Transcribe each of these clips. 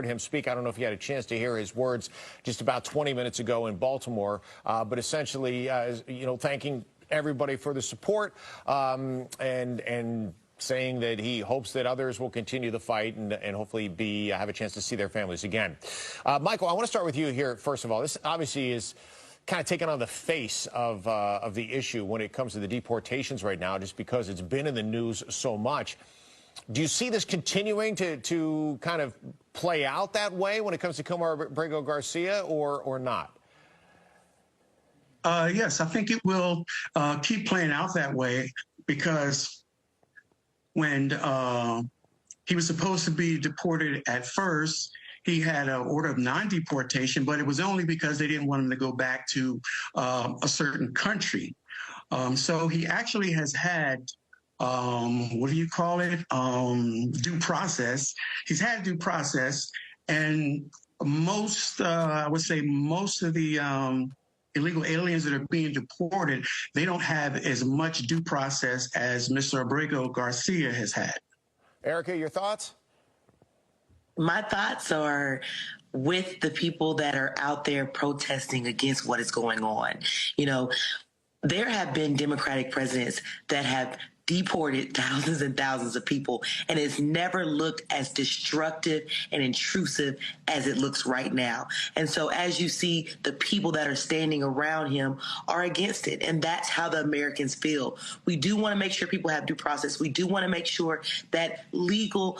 him speak. I don't know if you had a chance to hear his words just about 20 minutes ago in Baltimore, but essentially, thanking everybody for the support and saying that he hopes that others will continue the fight and hopefully have a chance to see their families again. Michael, I want to start with you here, first of all. This obviously is kind of taken on the face of the issue when it comes to the deportations right now, just because it's been in the news so much. Do you see this continuing to kind of play out that way when it comes to Comar Abrego Garcia or not? Yes, I think it will keep playing out that way, because when he was supposed to be deported at first, he had an order of non-deportation, but it was only because they didn't want him to go back to a certain country. So he actually has had, what do you call it, due process. He's had due process, and I would say most of the illegal aliens that are being deported, they don't have as much due process as Mr. Abrego Garcia has had. Erica, your thoughts? My thoughts are with the people that are out there protesting against what is going on. You know, there have been Democratic presidents that have deported thousands and thousands of people, and it's never looked as destructive and intrusive as it looks right now. And so as you see, the people that are standing around him are against it, and that's how the Americans feel. We do want to make sure people have due process. We do want to make sure that legal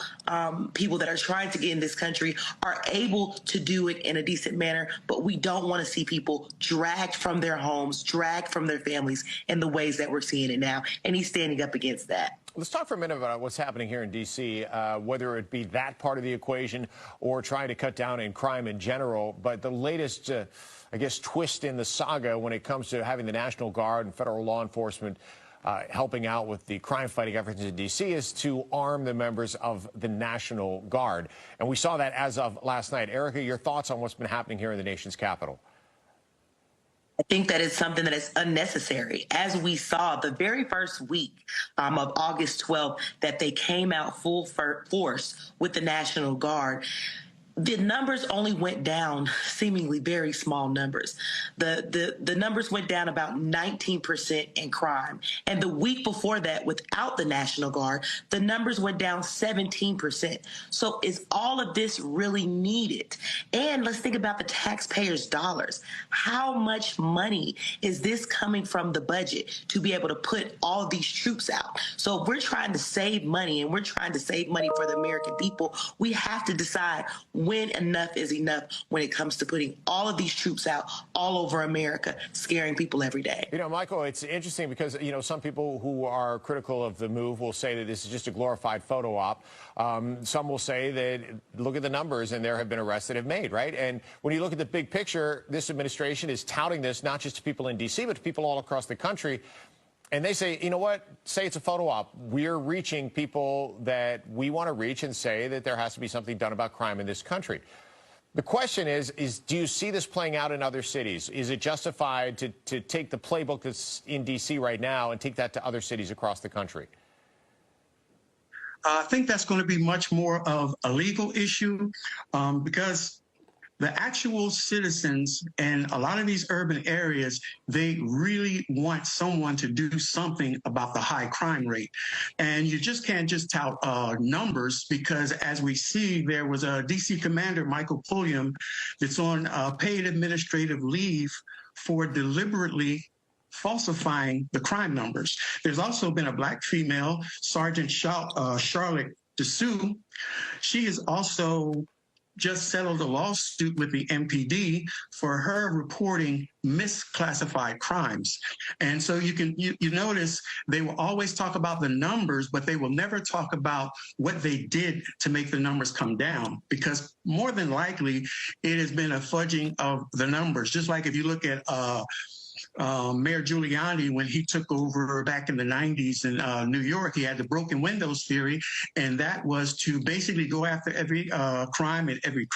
people that are trying to get in this country are able to do it in a decent manner, but we don't want to see people dragged from their homes, dragged from their families in the ways that we're seeing it now, and he's standing up against that. Let's talk for a minute about what's happening here in D.C., whether it be that part of the equation or trying to cut down in crime in general. But the latest, I guess, twist in the saga when it comes to having the National Guard and federal law enforcement helping out with the crime-fighting efforts in D.C. is to arm the members of the National Guard. And we saw that as of last night. Erica, your thoughts on what's been happening here in the nation's capital? I think that is something that is unnecessary. As we saw the very first week of August 12th, that they came out full force with the National Guard, the numbers only went down, seemingly very small numbers. The numbers went down about 19% in crime. And the week before that, without the National Guard, the numbers went down 17%. So is all of this really needed? And let's think about the taxpayers' dollars. How much money is this coming from the budget to be able to put all of these troops out? So if we're trying to save money, and we're trying to save money for the American people, we have to decide when enough is enough when it comes to putting all of these troops out all over America, scaring people every day. You know, Michael, it's interesting because, some people who are critical of the move will say that this is just a glorified photo op. Some will say that look at the numbers and there have been arrests that have made, right? And when you look at the big picture, this administration is touting this not just to people in D.C., but to people all across the country. And they say, you know what, say it's a photo op. We're reaching people that we want to reach and say that there has to be something done about crime in this country. The question is do you see this playing out in other cities? Is it justified to take the playbook that's in D.C. right now and take that to other cities across the country? I think that's going to be much more of a legal issue, because the actual citizens in a lot of these urban areas, they really want someone to do something about the high crime rate. And you just can't just tout numbers, because as we see, there was a D.C. commander, Michael Ameer, that's on paid administrative leave for deliberately falsifying the crime numbers. There's also been a Black female, Sergeant Charlotte Dessous. She has also just settled a lawsuit with the MPD for her reporting misclassified crimes. And so you notice they will always talk about the numbers, but they will never talk about what they did to make the numbers come down, because more than likely it has been a fudging of the numbers. Just like if you look at Mayor Giuliani, when he took over back in the 90s in New York, he had the broken windows theory, and that was to basically go after every crime and every